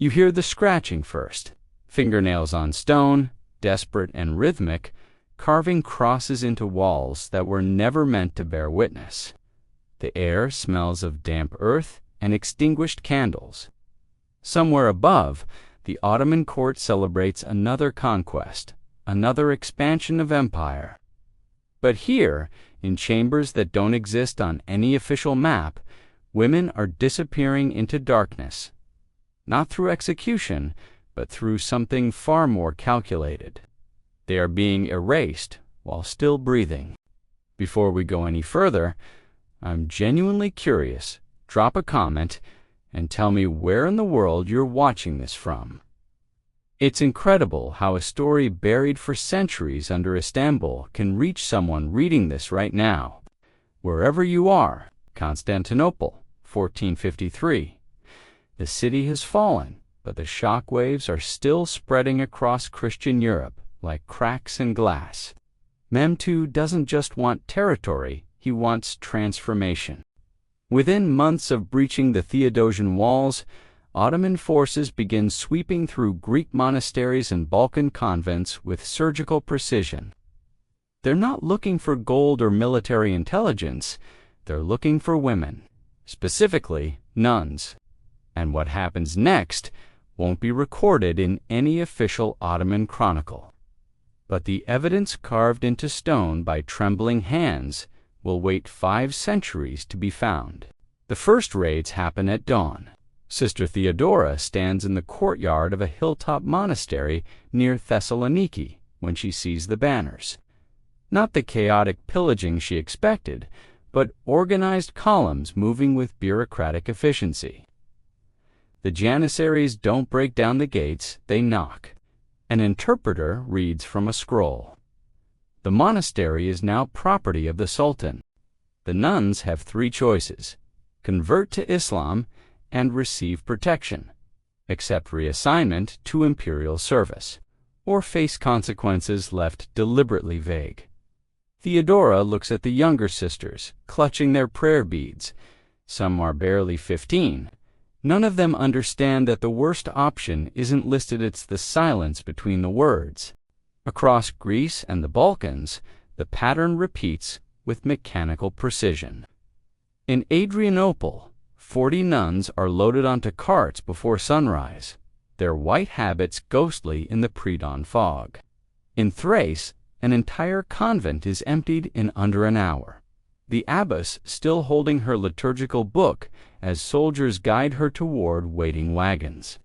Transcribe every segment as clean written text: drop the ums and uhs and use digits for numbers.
You hear the scratching first, fingernails on stone, desperate and rhythmic, carving crosses into walls that were never meant to bear witness. The air smells of damp earth and extinguished candles. Somewhere above, the Ottoman court celebrates another conquest, another expansion of empire. But here, in chambers that don't exist on any official map, women are disappearing into darkness, not through execution, but through something far more calculated. They are being erased while still breathing. Before we go any further, I'm genuinely curious. Drop a comment and tell me where in the world you're watching this from. It's incredible how a story buried for centuries under Istanbul can reach someone reading this right now. Wherever you are, Constantinople, 1453. The city has fallen, but the shock waves are still spreading across Christian Europe like cracks in glass. Mehmed doesn't just want territory, he wants transformation. Within months of breaching the Theodosian walls, Ottoman forces begin sweeping through Greek monasteries and Balkan convents with surgical precision. They're not looking for gold or military intelligence, they're looking for women, specifically nuns. And what happens next won't be recorded in any official Ottoman chronicle. But the evidence carved into stone by trembling hands will wait 5 centuries to be found. The first raids happen at dawn. Sister Theodora stands in the courtyard of a hilltop monastery near Thessaloniki when she sees the banners. Not the chaotic pillaging she expected, but organized columns moving with bureaucratic efficiency. The Janissaries don't break down the gates, they knock. An interpreter reads from a scroll. The monastery is now property of the Sultan. The nuns have 3 choices: convert to Islam and receive protection, accept reassignment to imperial service, or face consequences left deliberately vague. Theodora looks at the younger sisters, clutching their prayer beads. Some are barely 15. None of them understand that the worst option isn't listed, it's the silence between the words. Across Greece and the Balkans, the pattern repeats with mechanical precision. In Adrianople, 40 nuns are loaded onto carts before sunrise, their white habits ghostly in the pre-dawn fog. In Thrace, an entire convent is emptied in under an hour, the abbess still holding her liturgical book as soldiers guide her toward waiting wagons.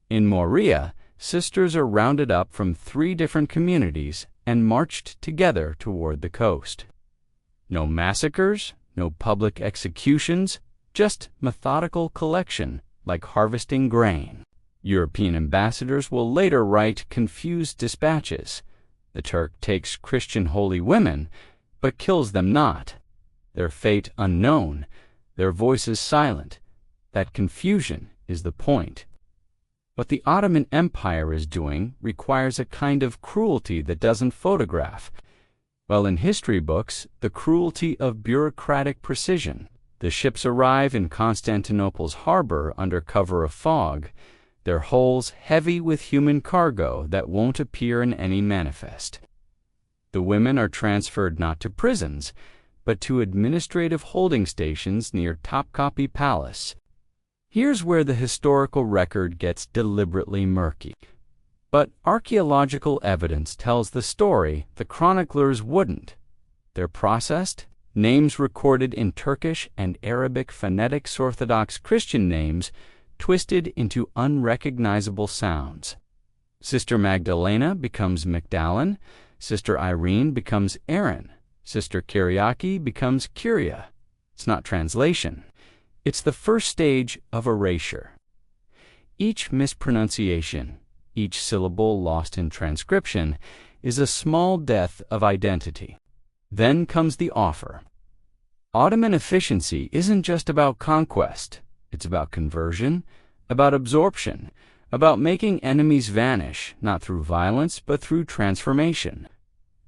In Morea, sisters are rounded up from 3 different communities and marched together toward the coast. No massacres, no public executions, just methodical collection, like harvesting grain. European ambassadors will later write confused dispatches. The Turk takes Christian holy women, but kills them not. Their fate unknown, their voices silent. That confusion is the point. What the Ottoman Empire is doing requires a kind of cruelty that doesn't photograph. While in history books, the cruelty of bureaucratic precision. The ships arrive in Constantinople's harbor under cover of fog, their hulls heavy with human cargo that won't appear in any manifest. The women are transferred not to prisons, but to administrative holding stations near Topkapi Palace. Here's where the historical record gets deliberately murky. But archaeological evidence tells the story the chroniclers wouldn't. They're processed, names recorded in Turkish and Arabic phonetics, Orthodox Christian names twisted into unrecognizable sounds. Sister Magdalena becomes Magdalene, Sister Irene becomes Aaron, Sister Kyriaki becomes Kyria. It's not translation. It's the first stage of erasure. Each mispronunciation, each syllable lost in transcription, is a small death of identity. Then comes the offer. Ottoman efficiency isn't just about conquest. It's about conversion, about absorption, about making enemies vanish, not through violence, but through transformation.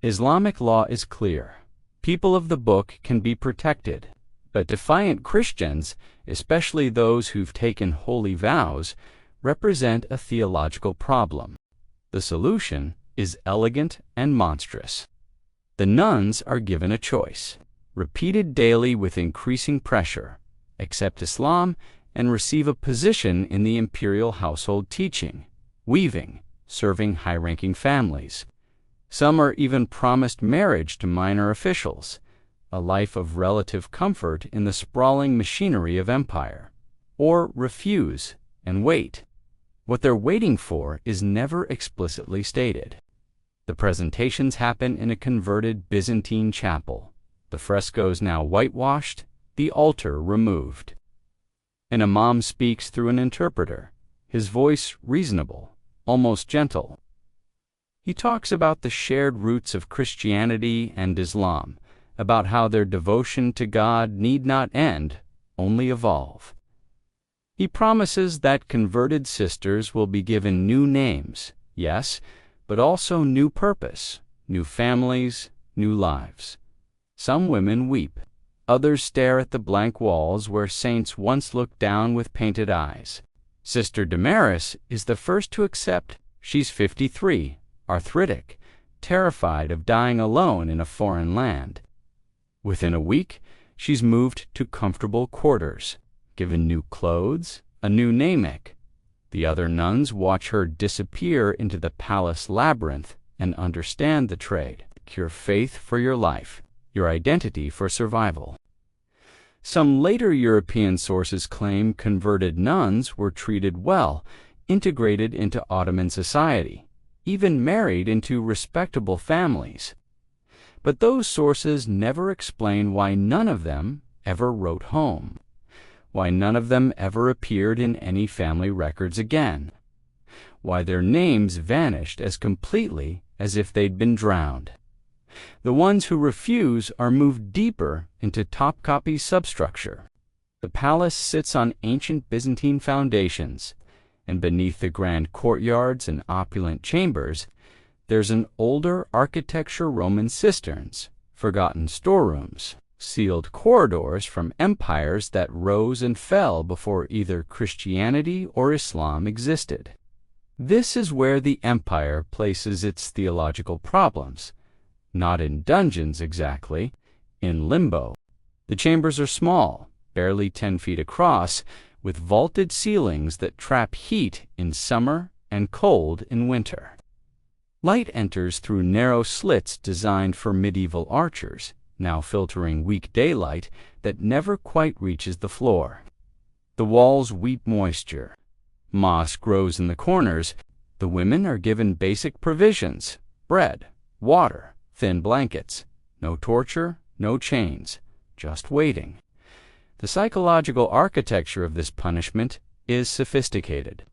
Islamic law is clear. People of the book can be protected, but defiant Christians, especially those who've taken holy vows, represent a theological problem. The solution is elegant and monstrous. The nuns are given a choice, repeated daily with increasing pressure: accept Islam and receive a position in the imperial household teaching, weaving, serving high-ranking families. Some are even promised marriage to minor officials, a life of relative comfort in the sprawling machinery of empire, or refuse and wait. What they're waiting for is never explicitly stated. The presentations happen in a converted Byzantine chapel, the frescoes now whitewashed, the altar removed. An imam speaks through an interpreter, his voice reasonable, almost gentle. He talks about the shared roots of Christianity and Islam, about how their devotion to God need not end, only evolve. He promises that converted sisters will be given new names, yes, but also new purpose, new families, new lives. Some women weep. Others stare at the blank walls where saints once looked down with painted eyes. Sister Damaris is the first to accept she's 53, arthritic, terrified of dying alone in a foreign land. Within a week, she's moved to comfortable quarters, given new clothes, a new namek. The other nuns watch her disappear into the palace labyrinth and understand the trade: your faith for your life, your identity for survival. Some later European sources claim converted nuns were treated well, integrated into Ottoman society, even married into respectable families. But those sources never explain why none of them ever wrote home, why none of them ever appeared in any family records again, why their names vanished as completely as if they'd been drowned. The ones who refuse are moved deeper into Topkapi substructure. The palace sits on ancient Byzantine foundations, and beneath the grand courtyards and opulent chambers, there's an older architecture Roman cisterns, forgotten storerooms, sealed corridors from empires that rose and fell before either Christianity or Islam existed. This is where the empire places its theological problems. Not in dungeons exactly, in limbo. The chambers are small, barely 10 feet across, with vaulted ceilings that trap heat in summer and cold in winter. Light enters through narrow slits designed for medieval archers, now filtering weak daylight that never quite reaches the floor. The walls weep moisture. Moss grows in the corners. The women are given basic provisions: bread, water, thin blankets. No torture, no chains, just waiting. The psychological architecture of this punishment is sophisticated.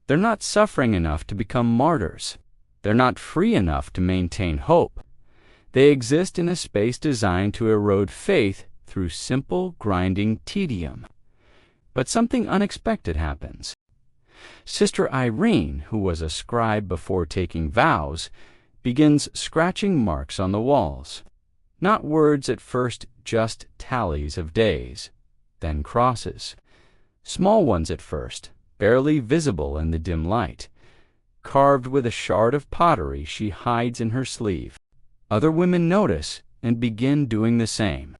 They're not suffering enough to become martyrs. They're not free enough to maintain hope. They exist in a space designed to erode faith through simple, grinding tedium. But something unexpected happens. Sister Irene, who was a scribe before taking vows, begins scratching marks on the walls. Not words at first, just tallies of days, then crosses. Small ones at first, barely visible in the dim light. Carved with a shard of pottery she hides in her sleeve. Other women notice and begin doing the same.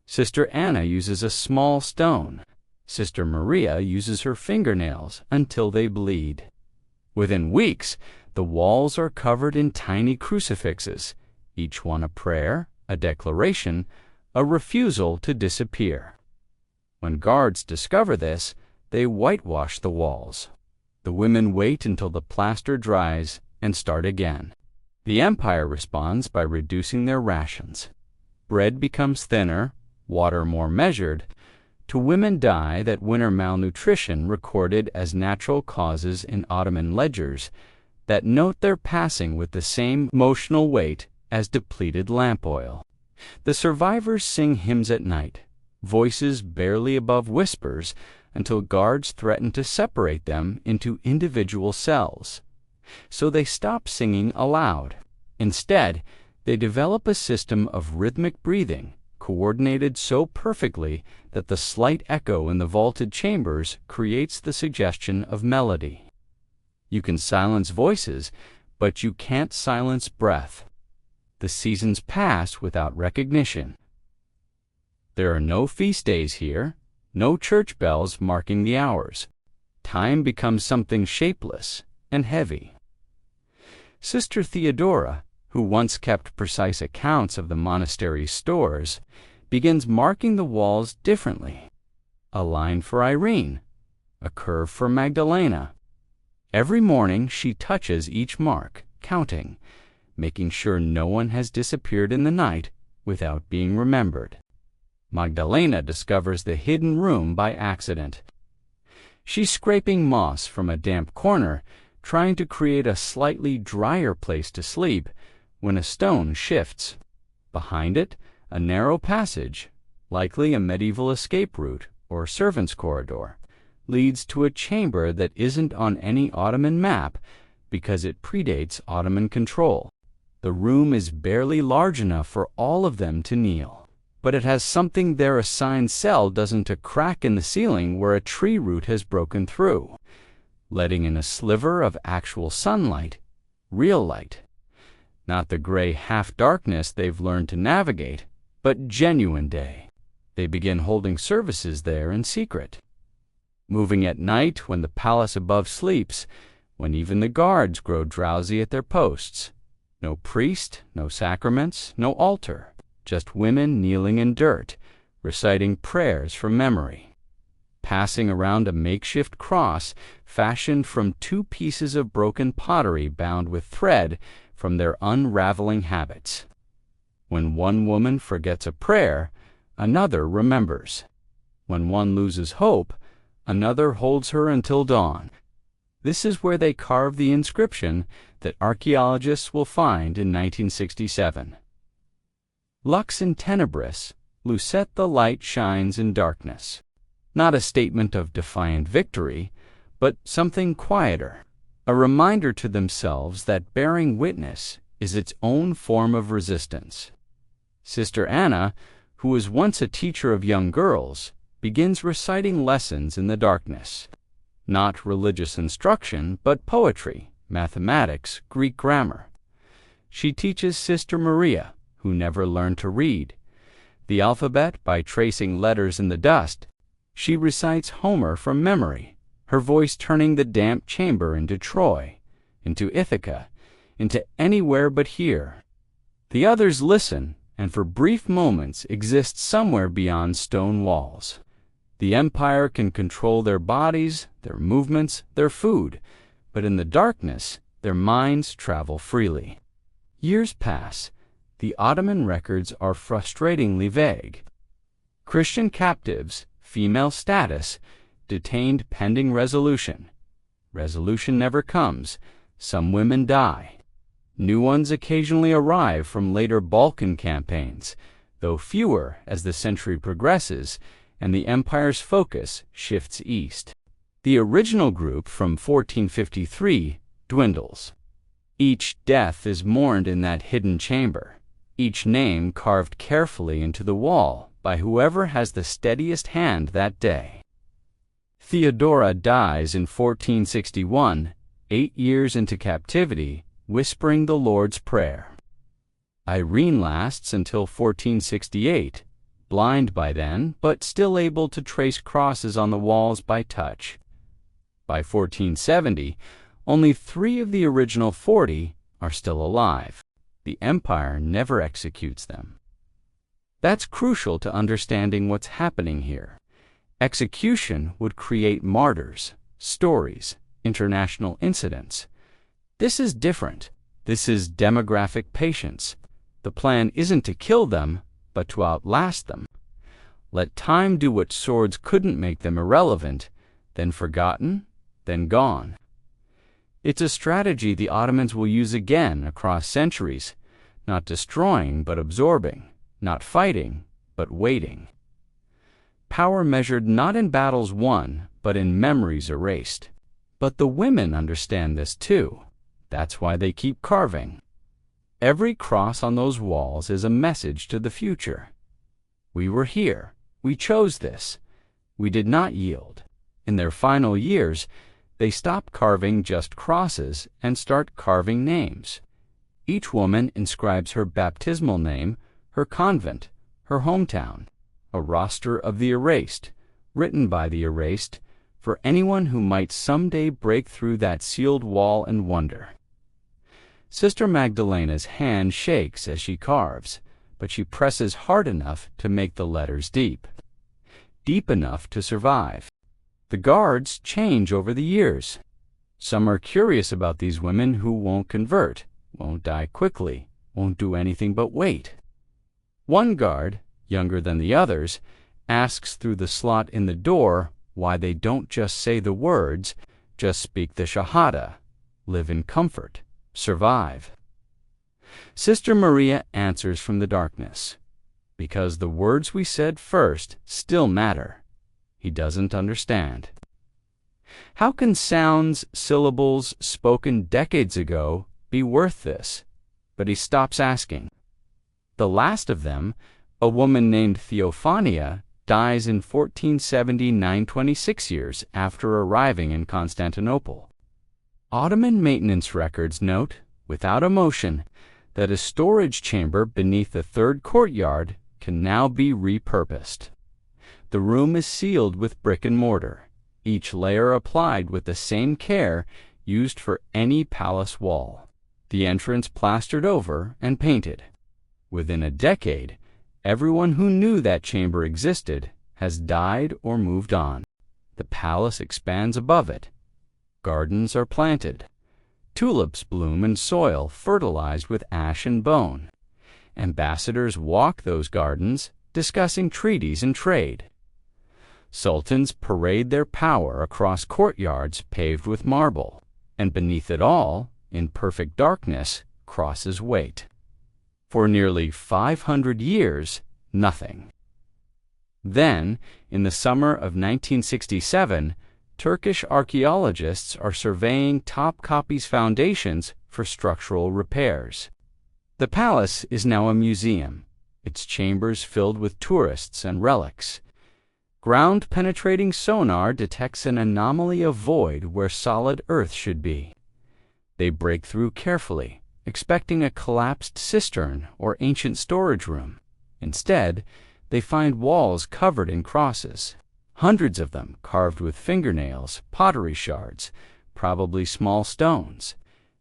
Sister Anna uses a small stone. Sister Maria uses her fingernails until they bleed. Within weeks, the walls are covered in tiny crucifixes, each one a prayer, a declaration, a refusal to disappear. When guards discover this, they whitewash the walls. The women wait until the plaster dries and start again. The empire responds by reducing their rations. Bread becomes thinner, water more measured. To women die that winter malnutrition recorded as natural causes in Ottoman ledgers that note their passing with the same emotional weight as depleted lamp oil. The survivors sing hymns at night, voices barely above whispers, until guards threaten to separate them into individual cells. So they stop singing aloud. Instead, they develop a system of rhythmic breathing, coordinated so perfectly that the slight echo in the vaulted chambers creates the suggestion of melody. You can silence voices, but you can't silence breath. The seasons pass without recognition. There are no feast days here, no church bells marking the hours. Time becomes something shapeless and heavy. Sister Theodora, who once kept precise accounts of the monastery's stores, begins marking the walls differently. A line for Irene, a curve for Magdalena. Every morning she touches each mark, counting, making sure no one has disappeared in the night without being remembered. Magdalena discovers the hidden room by accident. She's scraping moss from a damp corner, trying to create a slightly drier place to sleep, when a stone shifts. Behind it, a narrow passage, likely a medieval escape route or servants' corridor, leads to a chamber that isn't on any Ottoman map because it predates Ottoman control. The room is barely large enough for all of them to kneel, but it has something their assigned cell doesn't: a crack in the ceiling where a tree root has broken through, letting in a sliver of actual sunlight, real light. Not the gray half-darkness they've learned to navigate, but genuine day. They begin holding services there in secret, moving at night when the palace above sleeps, when even the guards grow drowsy at their posts. No priest, no sacraments, no altar, just women kneeling in dirt, reciting prayers from memory, passing around a makeshift cross fashioned from 2 pieces of broken pottery bound with thread from their unraveling habits. When one woman forgets a prayer, another remembers. When one loses hope, another holds her until dawn. This is where they carve the inscription that archaeologists will find in 1967. Lux in tenebris, lucet the light shines in darkness. Not a statement of defiant victory, but something quieter. A reminder to themselves that bearing witness is its own form of resistance. Sister Anna, who was once a teacher of young girls, begins reciting lessons in the darkness. Not religious instruction, but poetry, mathematics, Greek grammar. She teaches Sister Maria, who never learned to read, the alphabet by tracing letters in the dust. She recites Homer from memory, her voice turning the damp chamber into Troy, into Ithaca, into anywhere but here. The others listen, and for brief moments exist somewhere beyond stone walls. The empire can control their bodies, their movements, their food, but in the darkness, their minds travel freely. Years pass. The Ottoman records are frustratingly vague. Christian captives, female status, detained pending resolution. Resolution never comes. Some women die. New ones occasionally arrive from later Balkan campaigns, though fewer as the century progresses and the empire's focus shifts east. The original group from 1453 dwindles. Each death is mourned in that hidden chamber, each name carved carefully into the wall by whoever has the steadiest hand that day. Theodora dies in 1461, 8 years into captivity, whispering the Lord's Prayer. Irene lasts until 1468, blind by then, but still able to trace crosses on the walls by touch. By 1470, only 3 of the original 40 are still alive. The empire never executes them. That's crucial to understanding what's happening here. Execution would create martyrs, stories, international incidents. This is different. This is demographic patience. The plan isn't to kill them, but to outlast them. Let time do what swords couldn't make them: irrelevant, then forgotten, then gone. It's a strategy the Ottomans will use again across centuries, not destroying but absorbing, not fighting but waiting. Power measured not in battles won, but in memories erased. But the women understand this too. That's why they keep carving. Every cross on those walls is a message to the future. We were here. We chose this. We did not yield. In their final years, they stop carving just crosses and start carving names. Each woman inscribes her baptismal name, her convent, her hometown, a roster of the erased, written by the erased, for anyone who might someday break through that sealed wall and wonder. Sister Magdalena's hand shakes as she carves, but she presses hard enough to make the letters deep enough to survive. The guards change over the years. Some are curious about these women who won't convert, won't die quickly, won't do anything but wait. One guard, younger than the others, asks through the slot in the door why they don't just say the words, just speak the Shahada, live in comfort, survive. Sister Maria answers from the darkness, because the words we said first still matter. He doesn't understand. How can sounds, syllables spoken decades ago be worth this? But he stops asking. The last of them, a woman named Theophania, dies in 1470, 926 years after arriving in Constantinople. Ottoman maintenance records note, without emotion, that a storage chamber beneath the third courtyard can now be repurposed. The room is sealed with brick and mortar, each layer applied with the same care used for any palace wall. The entrance plastered over and painted. Within a decade, everyone who knew that chamber existed has died or moved on. The palace expands above it. Gardens are planted. Tulips bloom in soil fertilized with ash and bone. Ambassadors walk those gardens, discussing treaties and trade. Sultans parade their power across courtyards paved with marble, and beneath it all, in perfect darkness, crosses wait. For nearly 500 years, nothing. Then, in the summer of 1967, Turkish archaeologists are surveying Topkapi's foundations for structural repairs. The palace is now a museum, its chambers filled with tourists and relics. Ground-penetrating sonar detects an anomaly of void where solid earth should be. They break through carefully, expecting a collapsed cistern or ancient storage room. Instead, they find walls covered in crosses, hundreds of them carved with fingernails, pottery shards, probably small stones,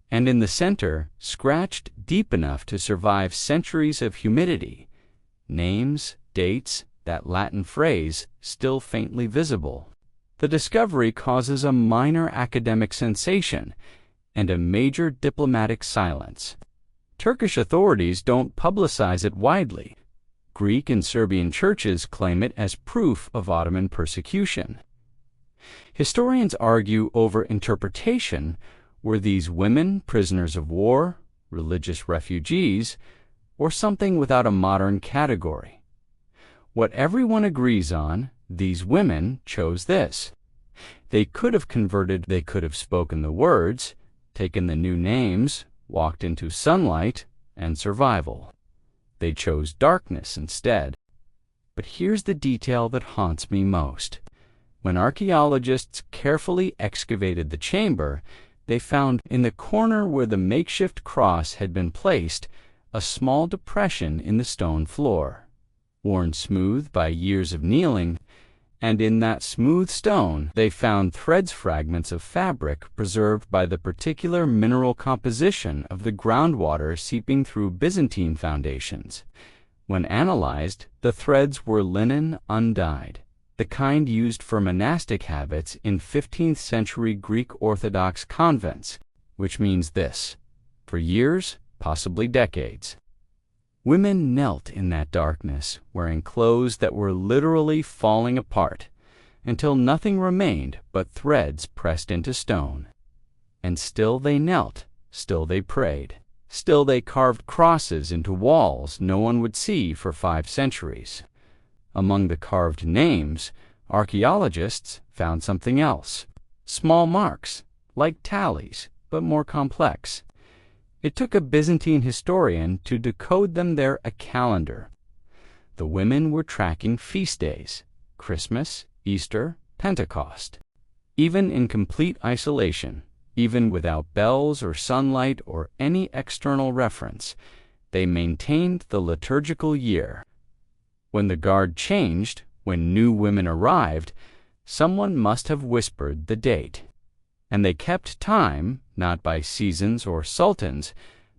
and in the center, scratched deep enough to survive centuries of humidity, names, dates, that Latin phrase still faintly visible. The discovery causes a minor academic sensation and a major diplomatic silence. Turkish authorities don't publicize it widely. Greek and Serbian churches claim it as proof of Ottoman persecution. Historians argue over interpretation. Were these women prisoners of war, religious refugees, or something without a modern category? What everyone agrees on, these women chose this. They could have converted, they could have spoken the words, taken the new names, walked into sunlight and survival. They chose darkness instead. But here's the detail that haunts me most. When archaeologists carefully excavated the chamber, they found in the corner where the makeshift cross had been placed a small depression in the stone floor, worn smooth by years of kneeling, and in that smooth stone they found threads fragments of fabric preserved by the particular mineral composition of the groundwater seeping through Byzantine foundations. When analyzed, the threads were linen undyed, the kind used for monastic habits in 15th century Greek Orthodox convents, which means this: for years, possibly decades, women knelt in that darkness, wearing clothes that were literally falling apart, until nothing remained but threads pressed into stone. And still they knelt, still they prayed, still they carved crosses into walls no one would see for 5 centuries. Among the carved names, archaeologists found something else: small marks, like tallies, but more complex. It took a Byzantine historian to decode them. They're a calendar. The women were tracking feast days: Christmas, Easter, Pentecost. Even in complete isolation, even without bells or sunlight or any external reference, they maintained the liturgical year. When the guard changed, when new women arrived, someone must have whispered the date. And they kept time, not by seasons or sultans,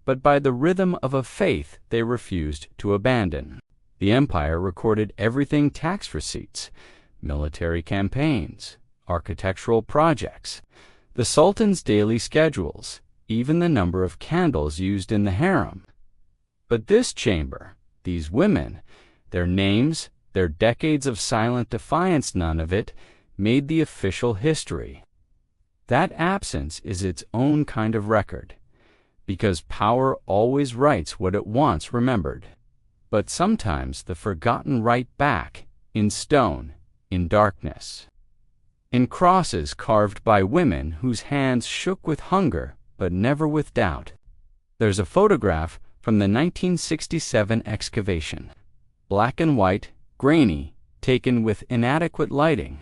but by the rhythm of a faith they refused to abandon. The empire recorded everything: tax receipts, military campaigns, architectural projects, the sultan's daily schedules, even the number of candles used in the harem. But this chamber, these women, their names, their decades of silent defiance, none of it made the official history. That absence is its own kind of record, because power always writes what it wants remembered. But sometimes the forgotten write back, in stone, in darkness. In crosses carved by women whose hands shook with hunger but never with doubt. There's a photograph from the 1967 excavation. Black and white, grainy, taken with inadequate lighting.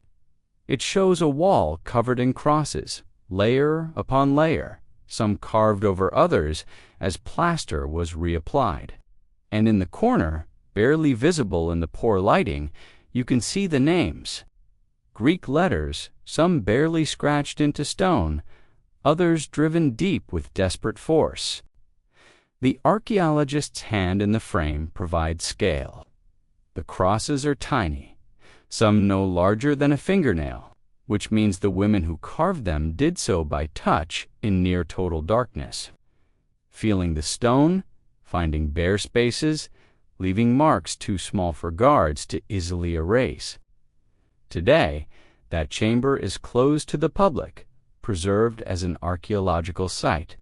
It shows a wall covered in crosses, layer upon layer, some carved over others as plaster was reapplied. And in the corner, barely visible in the poor lighting, you can see the names. Greek letters, some barely scratched into stone, others driven deep with desperate force. The archaeologist's hand in the frame provides scale. The crosses are tiny, some no larger than a fingernail, which means the women who carved them did so by touch in near total darkness, feeling the stone, finding bare spaces, leaving marks too small for guards to easily erase. Today, that chamber is closed to the public, preserved as an archaeological site.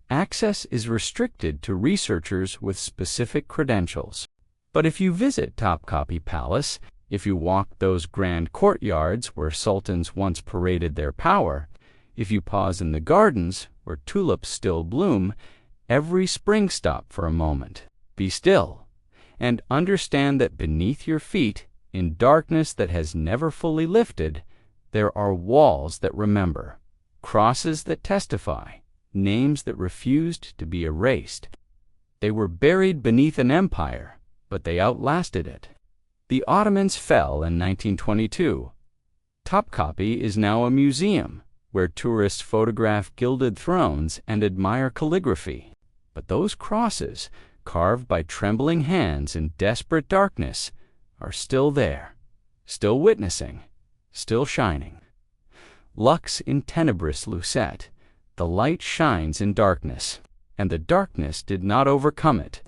Access is restricted to researchers with specific credentials. But if you visit Topkapi Palace, if you walk those grand courtyards where sultans once paraded their power, if you pause in the gardens where tulips still bloom, every spring stop for a moment, be still, and understand that beneath your feet, in darkness that has never fully lifted, there are walls that remember, crosses that testify, names that refused to be erased. They were buried beneath an empire, but they outlasted it. The Ottomans fell in 1922. Topkapi is now a museum where tourists photograph gilded thrones and admire calligraphy. But those crosses, carved by trembling hands in desperate darkness, are still there, still witnessing, still shining. Lux in tenebris lucet, the light shines in darkness, and the darkness did not overcome it.